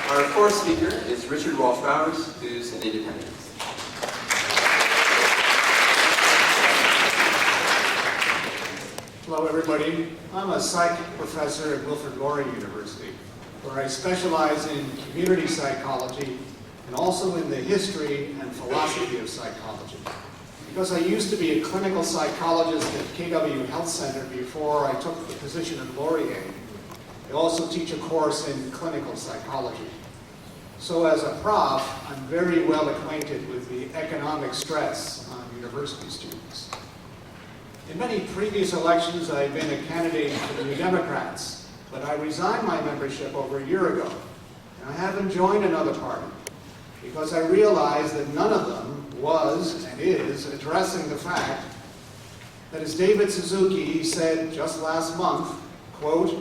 Our fourth speaker is Richard Walsh-Bowers, who's an independent. Hello everybody. I'm a psych professor at Wilfrid Laurier University, where I specialize in community psychology and also in the history and philosophy of psychology. Because I used to be a clinical psychologist at KW Health Center before I took the position at Laurier, I also teach a course in clinical psychology. So as a prof, I'm very well acquainted with the economic stress on university students. In many previous elections, I've been a candidate for the New Democrats, but I resigned my membership over a year ago, and I haven't joined another party because I realized that none of them was and is addressing the fact that, as David Suzuki said just last month, quote,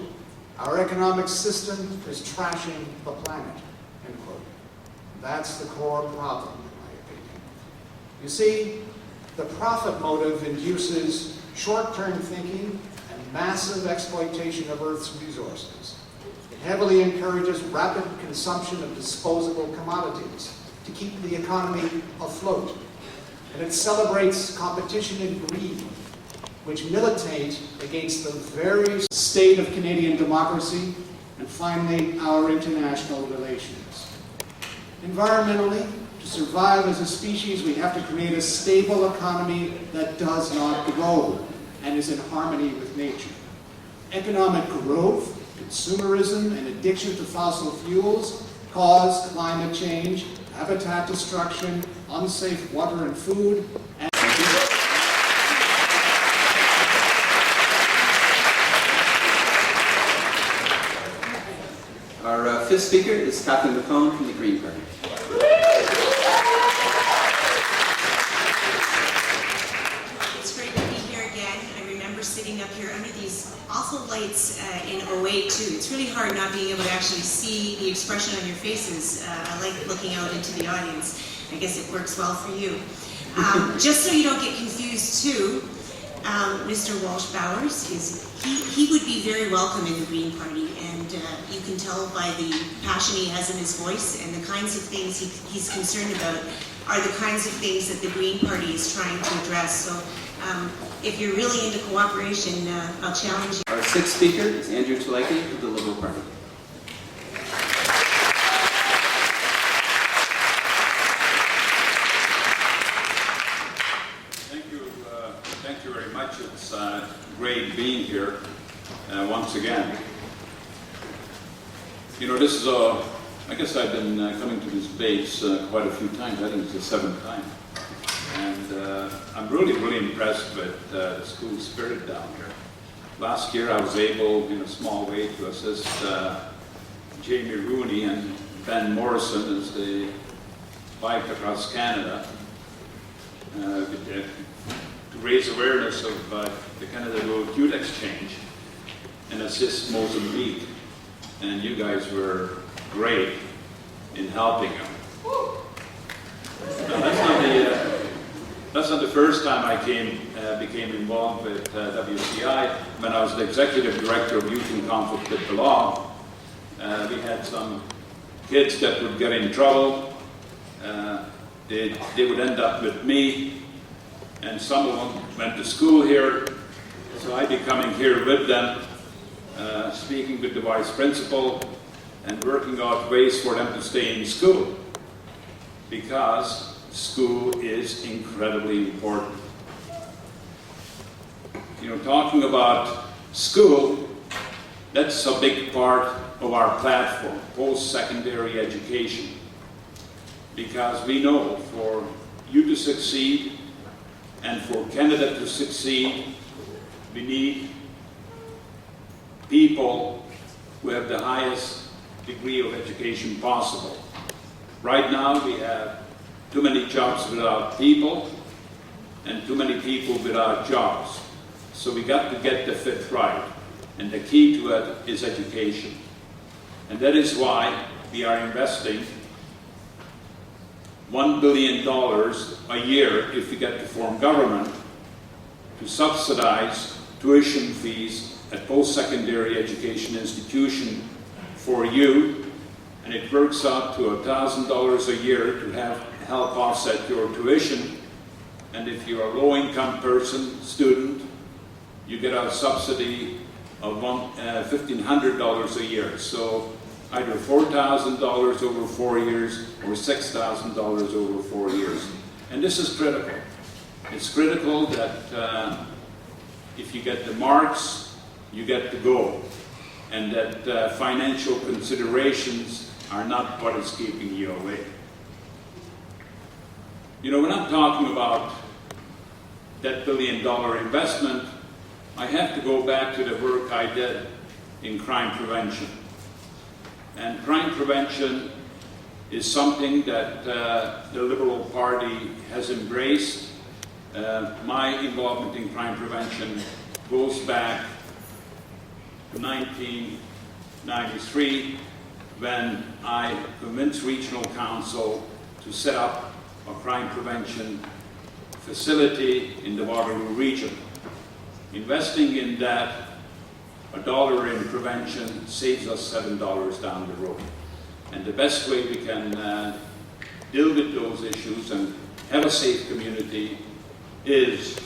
"Our economic system is trashing the planet," end quote. That's the core problem, in my opinion. You see, the profit motive induces short-term thinking and massive exploitation of Earth's resources. It heavily encourages rapid consumption of disposable commodities to keep the economy afloat. And it celebrates competition and greed, which militate against the very state of Canadian democracy and finally our international relations. Environmentally, to survive as a species, we have to create a stable economy that does not grow and is in harmony with nature. Economic growth, consumerism, and addiction to fossil fuels cause climate change, habitat destruction, unsafe water and food, and Our fifth speaker is Kathleen McCone from the Green Party. It's great to be here again. I remember sitting up here under these awful lights in 08 too. It's really hard not being able to actually see the expression on your faces. I like looking out into the audience. I guess it works well for you. Just so you don't get confused too, Mr. Walsh-Bowers he would be very welcome in the Green Party, and you can tell by the passion he has in his voice and the kinds of things he's concerned about are the kinds of things that the Green Party is trying to address. So if you're really into cooperation, I'll challenge you. Our sixth speaker is Andrew Telegdi of the Liberal Party. Thank you very much. It's great being here once again. You know, this is I guess I've been coming to this base quite a few times. I think it's the seventh time. And I'm really impressed with the school spirit down here. Last year I was able, in a small way, to assist Jamie Rooney and Ben Morrison as they biked across Canada to raise awareness of the Canada Road Youth Exchange and assist Mozambique. And you guys were great in helping them. Now, that's not the first time I became involved with WCI. When I was the executive director of Youth in Conflict with the Law, we had some kids that would get in trouble. They would end up with me, and some of them went to school here, so I'd be coming here with them, speaking with the vice principal and working out ways for them to stay in school, because school is incredibly important. You know, talking about school, that's a big part of our platform, post-secondary education, because we know for you to succeed and for Canada to succeed, we need people who have the highest degree of education possible. Right now we have too many jobs without people and too many people without jobs. So we got to get the fit right. And the key to it is education. And that is why we are investing $1 billion a year, if we get to form government, to subsidize tuition fees at post-secondary education institution for you and it works out to $1,000 a year to help offset your tuition. And if you're a low-income student, you get a subsidy of $1,500 a year. So either $4,000 over 4 years or $6,000 over 4 years. And this is critical. It's critical that if you get the marks, you get to go. And that financial considerations are not what is keeping you away. You know, we're not talking about that $1 billion investment. I have to go back to the work I did in crime prevention. And crime prevention is something that the Liberal Party has embraced. My involvement in crime prevention goes back to 1993, when I convinced Regional Council to set up a crime prevention facility in the Waterloo region. Investing in that, $1 in prevention saves us $7 down the road. And the best way we can deal with those issues and have a safe community is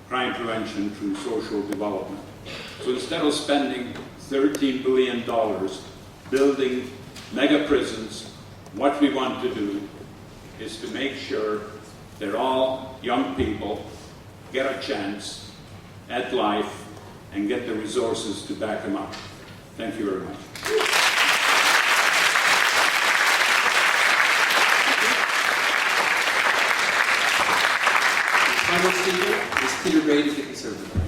crime prevention through social development. So instead of spending $13 billion building mega prisons, what we want to do is to make sure that all young people get a chance at life and get the resources to back them up. Thank you very much. Final speaker is Peter Braid of the Conservative Party.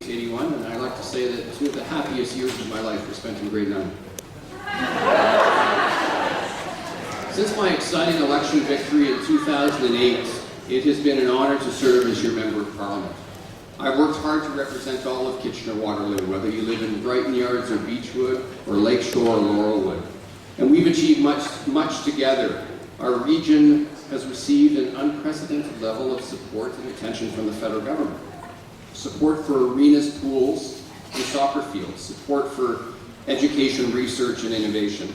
81, and I like to say that 2 of the happiest years of my life were spent in grade 9. Since my exciting election victory in 2008, it has been an honor to serve as your Member of Parliament. I've worked hard to represent all of Kitchener-Waterloo, whether you live in Brighton Yards or Beechwood or Lakeshore or Laurelwood. And we've achieved much together. Our region has received an unprecedented level of support and attention from the federal government. Support for arenas, pools, and soccer fields. Support for education, research, and innovation.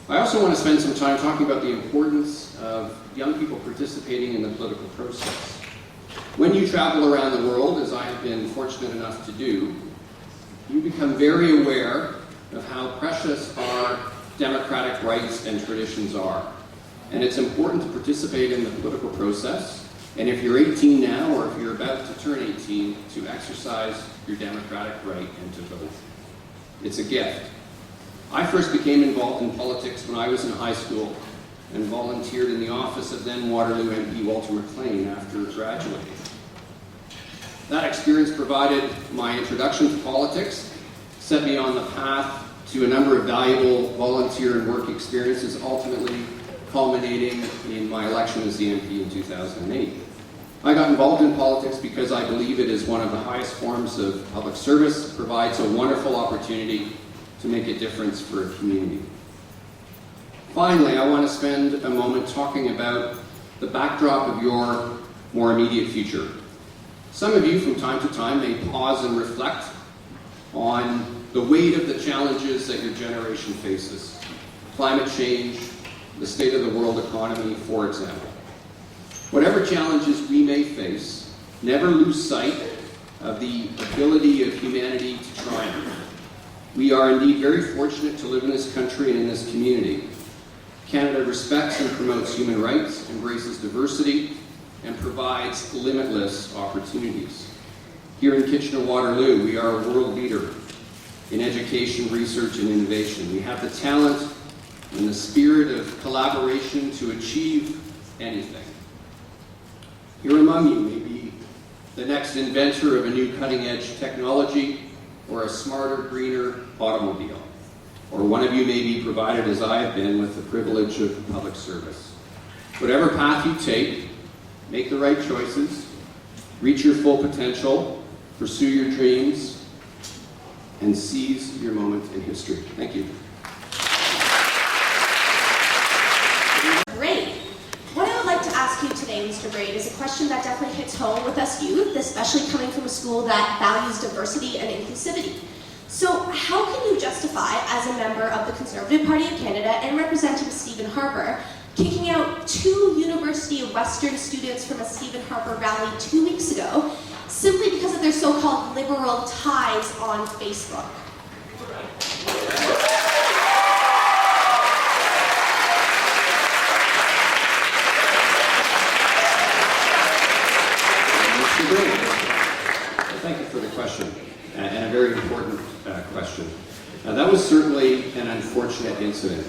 I also want to spend some time talking about the importance of young people participating in the political process. When you travel around the world, as I have been fortunate enough to do, you become very aware of how precious our democratic rights and traditions are. And it's important to participate in the political process. And if you're 18 now, or if you're about to turn 18, to exercise your democratic right and to vote. It's a gift. I first became involved in politics when I was in high school and volunteered in the office of then Waterloo MP Walter McLean after graduating. That experience provided my introduction to politics, set me on the path to a number of valuable volunteer and work experiences, ultimately culminating in my election as the MP in 2008. I got involved in politics because I believe it is one of the highest forms of public service, provides a wonderful opportunity to make a difference for a community. Finally, I want to spend a moment talking about the backdrop of your more immediate future. Some of you from time to time may pause and reflect on the weight of the challenges that your generation faces. Climate change, the state of the world economy, for example. Whatever challenges we may face, never lose sight of the ability of humanity to triumph. We are indeed very fortunate to live in this country and in this community. Canada respects and promotes human rights, embraces diversity, and provides limitless opportunities. Here in Kitchener-Waterloo, we are a world leader in education, research, and innovation. We have the talent and the spirit of collaboration to achieve anything. Here among you may be the next inventor of a new cutting-edge technology or a smarter, greener automobile. Or one of you may be provided, as I have been, with the privilege of public service. Whatever path you take, make the right choices, reach your full potential, pursue your dreams, and seize your moment in history. Thank you. Great. What I would like to ask you today, Mr. Braid, is a question that definitely hits home with us youth, especially coming from a school that values diversity and inclusivity. So how can you justify, as a member of the Conservative Party of Canada and representing Stephen Harper, kicking out 2 University of Western students from a Stephen Harper rally 2 weeks ago, simply because of their so-called liberal ties on Facebook? Mr. Brady, thank you for the question, and a very important question. That was certainly an unfortunate incident.